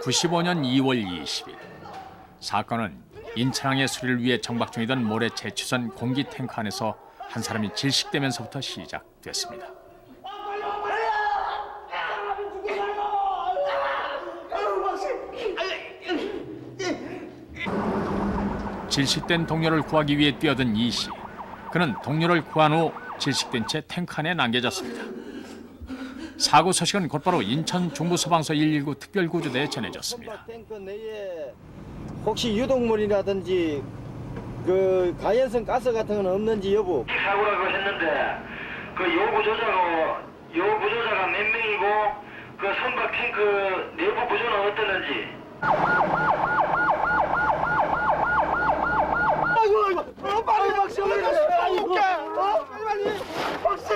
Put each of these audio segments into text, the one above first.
95년 2월 20일 사건은 인천항의 수리를 위해 정박 중이던 모래 제추선 공기 탱크 안에서 한 사람이 질식되면서부터 시작됐습니다. 질식된 동료를 구하기 위해 뛰어든 이 씨. 그는 동료를 구한 후 질식된 채 탱크 안에 남겨졌습니다. 사고 소식은 곧바로 인천 중부소방서 119 특별구조대에 전해졌습니다. 탱크 내에 혹시 유독물이라든지 그 가연성 가스 같은 건 없는지 여부. 사고라고 했는데 그 요구조자가 몇 명이고 그 선박 탱크 내부 구조는 어떠는지. 아이고 빨리 박씨 아이고 빨리 박씨.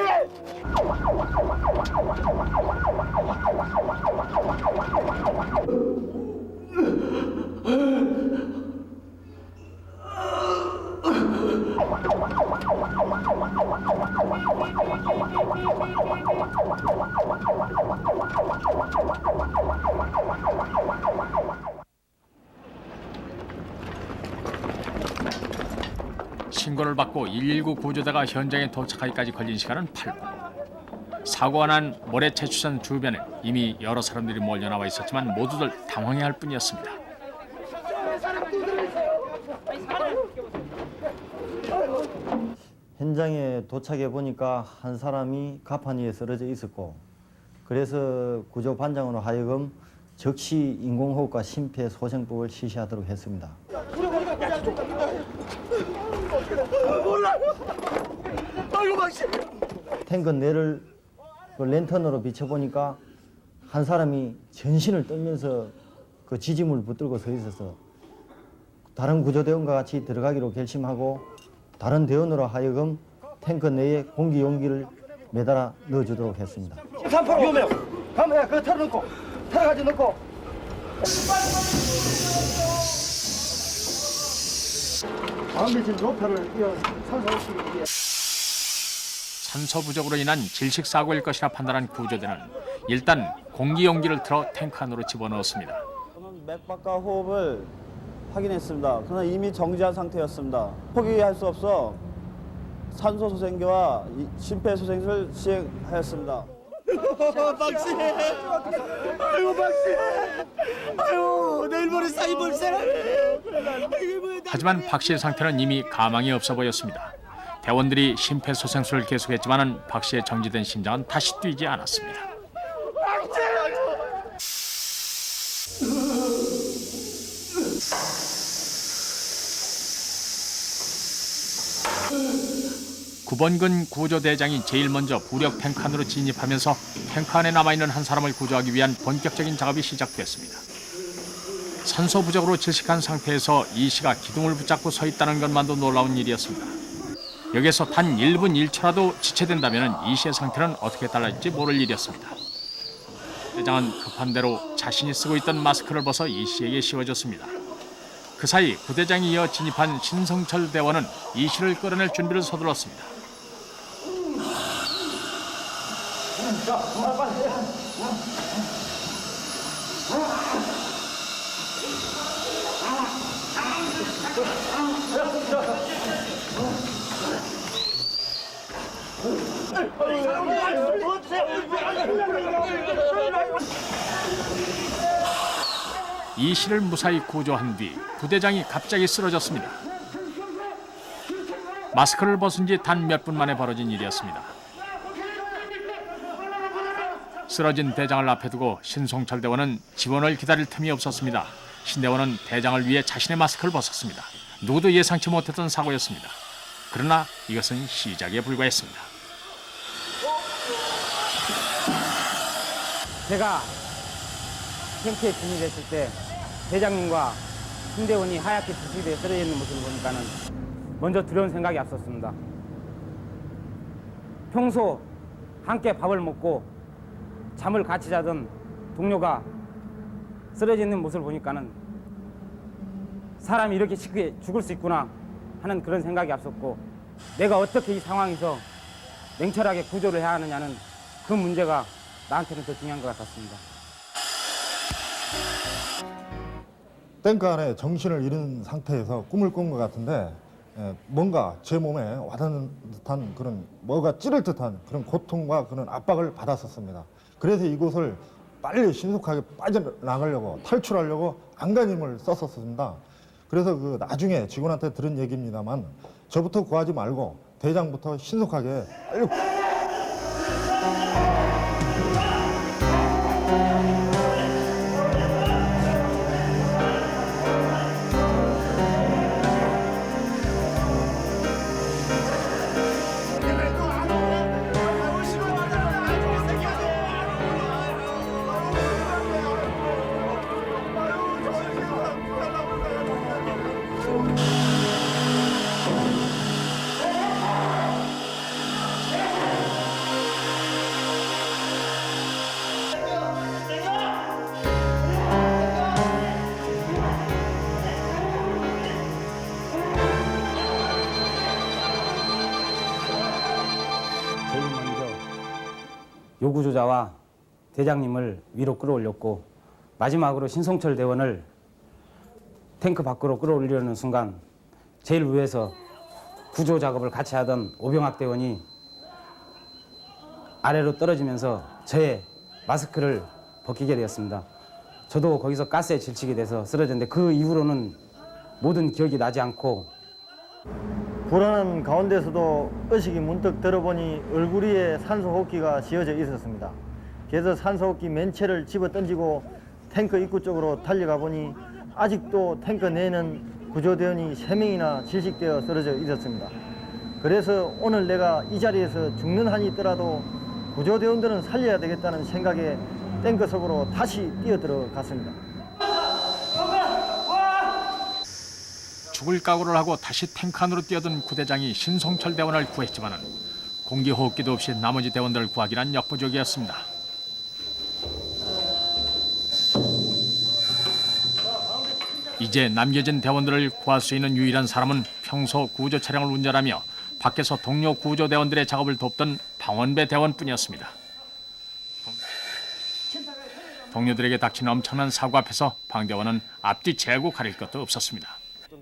신고를 받고 119 구조대가 현장에 도착하기까지 걸린 시간은 8분. 사고가 난 모래 제추선 주변에 이미 여러 사람들이 몰려 나와 있었지만 모두들 당황해할 뿐이었습니다. 현장에 도착해 보니까 한 사람이 갑판 위에 쓰러져 있었고, 그래서 구조 반장으로 하여금 즉시 인공호흡과 심폐소생법을 실시하도록 했습니다. 탱크 내를 그 랜턴으로 비춰보니까 한 사람이 전신을 떨면서 그 지짐을 붙들고 서 있어서 다른 구조대원과 같이 들어가기로 결심하고 다른 대원으로 하여금 탱크 내에 공기 용기를 매달아 넣어주도록 했습니다. 3% 위험해요. 가면 그거 털어놓고 털어가지고 넣고. 다음에 지금 로페를 산소호흡기 산소 부족으로 인한 질식 사고일 것이라 판단한 구조대는 일단 공기 용기를 틀어 탱크 안으로 집어넣었습니다. 저는 맥박과 호흡을 확인했습니다. 그러나 이미 정지한 상태였습니다. 포기할 수 없어 산소소생기와 심폐소생술을 시행하였습니다. 박씨, 아이고 박씨, 아이고 내일 모레 사이볼 사람이. 하지만 박 씨의 상태는 이미 가망이 없어 보였습니다. 대원들이 심폐소생술을 계속했지만 박 씨의 정지된 심장은 다시 뛰지 않았습니다. 구번근 구조대장이 제일 먼저 부력 탱크 안으로 진입하면서 탱크 안에 남아있는 한 사람을 구조하기 위한 본격적인 작업이 시작됐습니다. 산소 부족으로 질식한 상태에서 이 씨가 기둥을 붙잡고 서 있다는 것만도 놀라운 일이었습니다. 여기서 단 1분 1초라도 지체된다면 이 씨의 상태는 어떻게 달라질지 모를 일이었습니다. 대장은 급한 대로 자신이 쓰고 있던 마스크를 벗어 이 씨에게 씌워줬습니다. 그 사이 부대장이 이어 진입한 신성철 대원은 이 씨를 끌어낼 준비를 서둘렀습니다. 이 씨를 무사히 구조한 뒤 부대장이 갑자기 쓰러졌습니다. 마스크를 벗은 지 단 몇 분 만에 벌어진 일이었습니다. 쓰러진 대장을 앞에 두고 신송철 대원은 지원을 기다릴 틈이 없었습니다. 신 대원은 대장을 위해 자신의 마스크를 벗었습니다. 누구도 예상치 못했던 사고였습니다. 그러나 이것은 시작에 불과했습니다. 제가 탱크에 진입했을 때 대장님과 신대원이 하얗게 부식되어 쓰러져 있는 모습을 보니까는 먼저 두려운 생각이 앞섰습니다. 평소 함께 밥을 먹고 잠을 같이 자던 동료가 쓰러져 있는 모습을 보니까는 사람이 이렇게 쉽게 죽을 수 있구나 하는 그런 생각이 앞섰고, 내가 어떻게 이 상황에서 냉철하게 구조를 해야 하느냐는 그 문제가 나한테는 더 중요한 것 같았습니다. 탱크 안에 정신을 잃은 상태에서 꿈을 꾼 것 같은데 뭔가 제 몸에 와닿는 듯한 그런 뭐가 찌를 듯한 그런 고통과 그런 압박을 받았었습니다. 그래서 이곳을 빨리 신속하게 빠져나가려고 탈출하려고 안간힘을 썼었습니다. 그래서 그 나중에 직원한테 들은 얘기입니다만 저부터 구하지 말고 대장부터 신속하게 빨리 제일 먼저 요구조자와 대장님을 위로 끌어올렸고 마지막으로 신송철 대원을 탱크 밖으로 끌어올리려는 순간 제일 위에서 구조 작업을 같이 하던 오병학 대원이 아래로 떨어지면서 저의 마스크를 벗기게 되었습니다. 저도 거기서 가스에 질치게 돼서 쓰러졌는데 그 이후로는 모든 기억이 나지 않고 불안한 가운데서도 의식이 문득 들어보니 얼굴 위에 산소호흡기가 씌어져 있었습니다. 그래서 산소호흡기 맨체를 집어 던지고 탱크 입구 쪽으로 달려가 보니 아직도 탱크 내에는 구조대원이 3명이나 질식되어 쓰러져 있었습니다. 그래서 오늘 내가 이 자리에서 죽는 한이 있더라도 구조대원들은 살려야 되겠다는 생각에 탱크 속으로 다시 뛰어들어갔습니다. 죽을 각오를 하고 다시 탱크 안으로 뛰어든 구대장이 신송철 대원을 구했지만은 공기호흡기도 없이 나머지 대원들을 구하기란 역부족이었습니다. 이제 남겨진 대원들을 구할 수 있는 유일한 사람은 평소 구조 차량을 운전하며 밖에서 동료 구조대원들의 작업을 돕던 방원배 대원뿐이었습니다. 동료들에게 닥친 엄청난 사고 앞에서 방 대원은 앞뒤 재고 가릴 것도 없었습니다.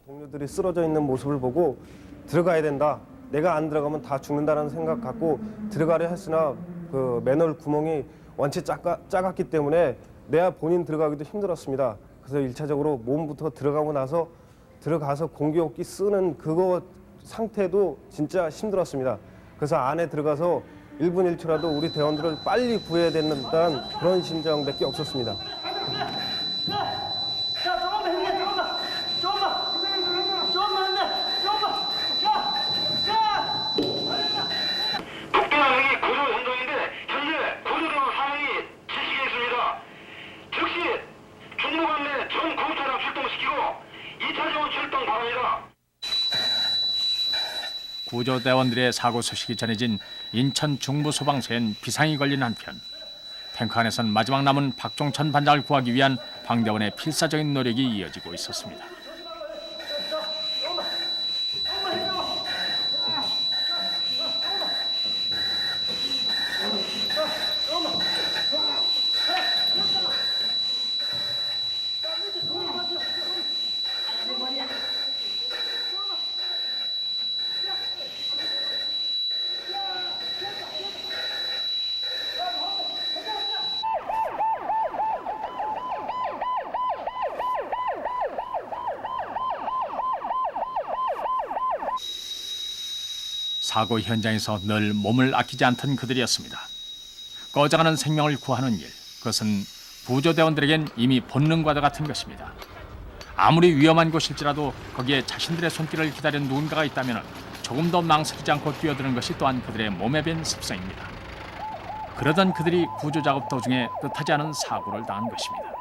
동료들이 쓰러져 있는 모습을 보고 들어가야 된다. 내가 안 들어가면 다 죽는다는 생각 갖고 들어가려 했으나 그 맨홀 구멍이 원체 작았기 때문에 내가 본인 들어가기도 힘들었습니다. 그래서 1차적으로 몸부터 들어가서 공기호흡기 쓰는 그거 상태도 진짜 힘들었습니다. 그래서 안에 들어가서 1분 1초라도 우리 대원들을 빨리 구해야 된다는 그런 심정밖에 없었습니다. 국대장이 구조 현장인데 현재 구조대원 4명이 지식에 있습니다. 즉시 중무관 내 전 구호차량 출동시키고 2차 지원 출동 바랍니다. 구조대원들의 사고 소식이 전해진 인천 중부소방서엔 비상이 걸린 한편 탱크 안에선 마지막 남은 박종천 반장을 구하기 위한 방대원의 필사적인 노력이 이어지고 있었습니다. 사고 현장에서 늘 몸을 아끼지 않던 그들이었습니다. 꺼져가는 생명을 구하는 일, 그것은 구조대원들에겐 이미 본능과도 같은 것입니다. 아무리 위험한 곳일지라도 거기에 자신들의 손길을 기다리는 누군가가 있다면 조금 더 망설이지 않고 뛰어드는 것이 또한 그들의 몸에 밴 습성입니다. 그러던 그들이 구조작업 도중에 뜻하지 않은 사고를 당한 것입니다.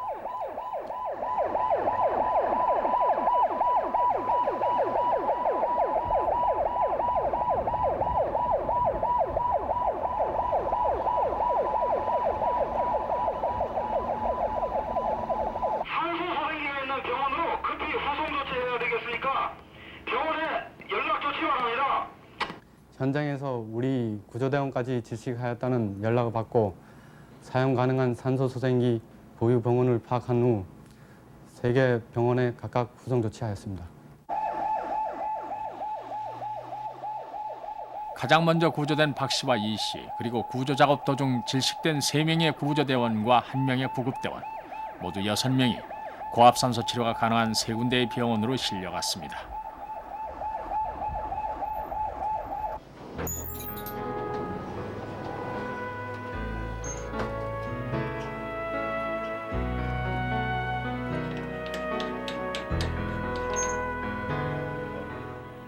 산소소생기가 있는 병원으로 급히 후송 조치해야 되겠으니까 병원에 연락 조치 바랍니다. 현장에서 우리 구조대원까지 질식하였다는 연락을 받고 사용 가능한 산소소생기 보유 병원을 파악한 후 3개 병원에 각각 구성 조치하였습니다. 가장 먼저 구조된 박 씨와 이 씨, 그리고 구조 작업 도중 질식된 3명의 구조대원과 1명의 구급대원, 모두 6명이 고압산소 치료가 가능한 3군데의 병원으로 실려갔습니다.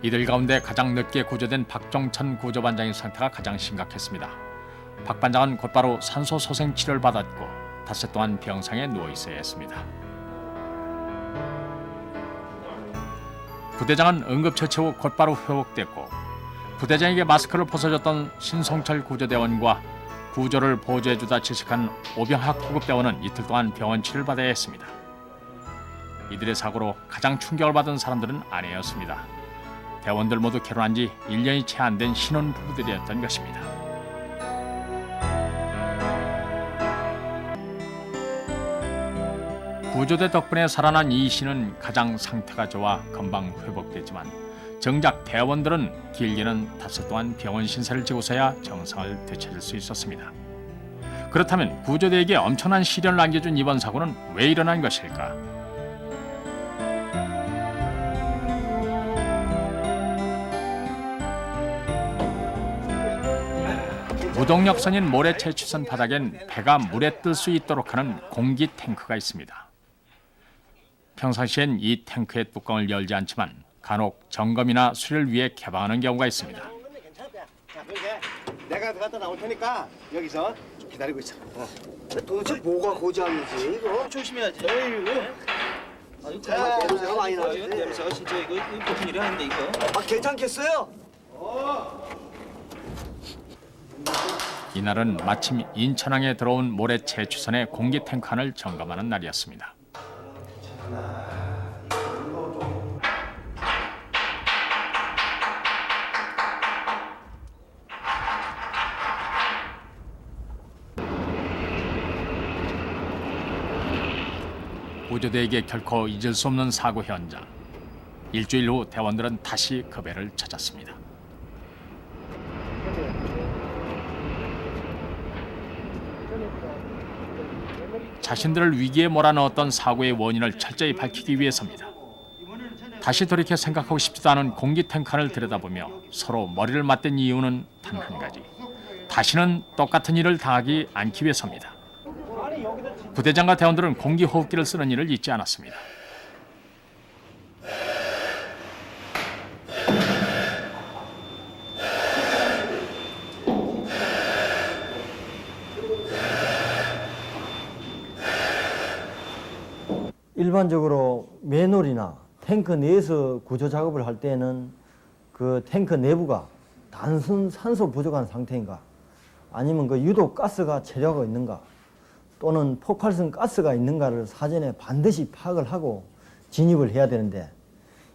이들 가운데 가장 늦게 구조된 박종천 구조반장의 상태가 가장 심각했습니다. 박 반장은 곧바로 산소 소생 치료를 받았고 닷새 동안 병상에 누워 있어야 했습니다. 부대장은 응급처치 후 곧바로 회복됐고 부대장에게 마스크를 벗어줬던 신송철 구조대원과 구조를 보조해주다 질식한 오병학 구급대원은 이틀 동안 병원 치료를 받아야 했습니다. 이들의 사고로 가장 충격을 받은 사람들은 아내였습니다. 대원들 모두 결혼한 지 1년이 채 안 된 신혼 부부들이었던 것입니다. 구조대 덕분에 살아난 이 씨는 가장 상태가 좋아 금방 회복됐지만 정작 대원들은 길게는 닷새 동안 병원 신세를 지고서야 정상을 되찾을 수 있었습니다. 그렇다면 구조대에게 엄청난 시련을 안겨준 이번 사고는 왜 일어난 것일까? 무동력선인 모래 채취선 바닥엔 배가 물에 뜰 수 있도록 하는 공기 탱크가 있습니다. 평상시엔 이 탱크의 뚜껑을 열지 않지만 간혹 점검이나 수리를 위해 개방하는 경우가 있습니다. 내가 갖다 나올 테니까 여기서 좀 기다리고 있어. 도대체 뭐가 고장이지 이거? 조심해야지. 자, 냄새가 많이 나지. 냄새가 진짜 이거 보통 일이 아닌데 이거. 아 괜찮겠어요? 이날은 마침 인천항에 들어온 모래 채취선의 공기 탱크 안을 점검하는 날이었습니다. 구조대에게 결코 잊을 수 없는 사고 현장. 일주일 후 대원들은 다시 그 배를 찾았습니다. 자신들을 위기에 몰아넣었던 사고의 원인을 철저히 밝히기 위해서입니다. 다시 돌이켜 생각하고 싶지도 않은 공기 탱크를 들여다보며 서로 머리를 맞댄 이유는 단 한 가지. 다시는 똑같은 일을 당하기 않기 위해서입니다. 부대장과 대원들은 공기 호흡기를 쓰는 일을 잊지 않았습니다. 일반적으로 맨홀이나 탱크 내에서 구조 작업을 할 때는 그 탱크 내부가 단순 산소 부족한 상태인가 아니면 그 유독 가스가 체류하고 있는가 또는 폭발성 가스가 있는가를 사전에 반드시 파악을 하고 진입을 해야 되는데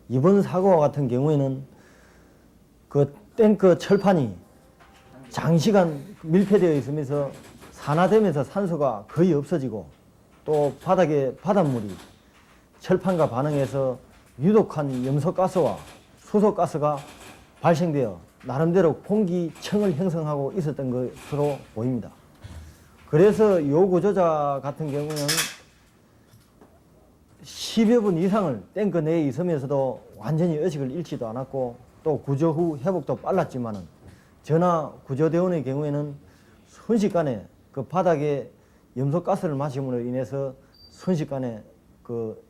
이번 사고와 같은 경우에는 그 탱크 철판이 장시간 밀폐되어 있으면서 산화되면서 산소가 거의 없어지고 또 바닥에 바닷물이 철판과 반응해서 유독한 염소가스와 수소가스가 발생되어 나름대로 공기청을 형성하고 있었던 것으로 보입니다. 그래서 이 구조자 같은 경우는 10여 분 이상을 탱크 내에 있으면서도 완전히 의식을 잃지도 않았고 또 구조 후 회복도 빨랐지만은 전하 구조대원의 경우에는 순식간에 그 바닥에 염소가스를 마심으로 인해서 순식간에 그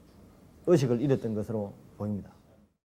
의식을 잃었던 것으로 보입니다.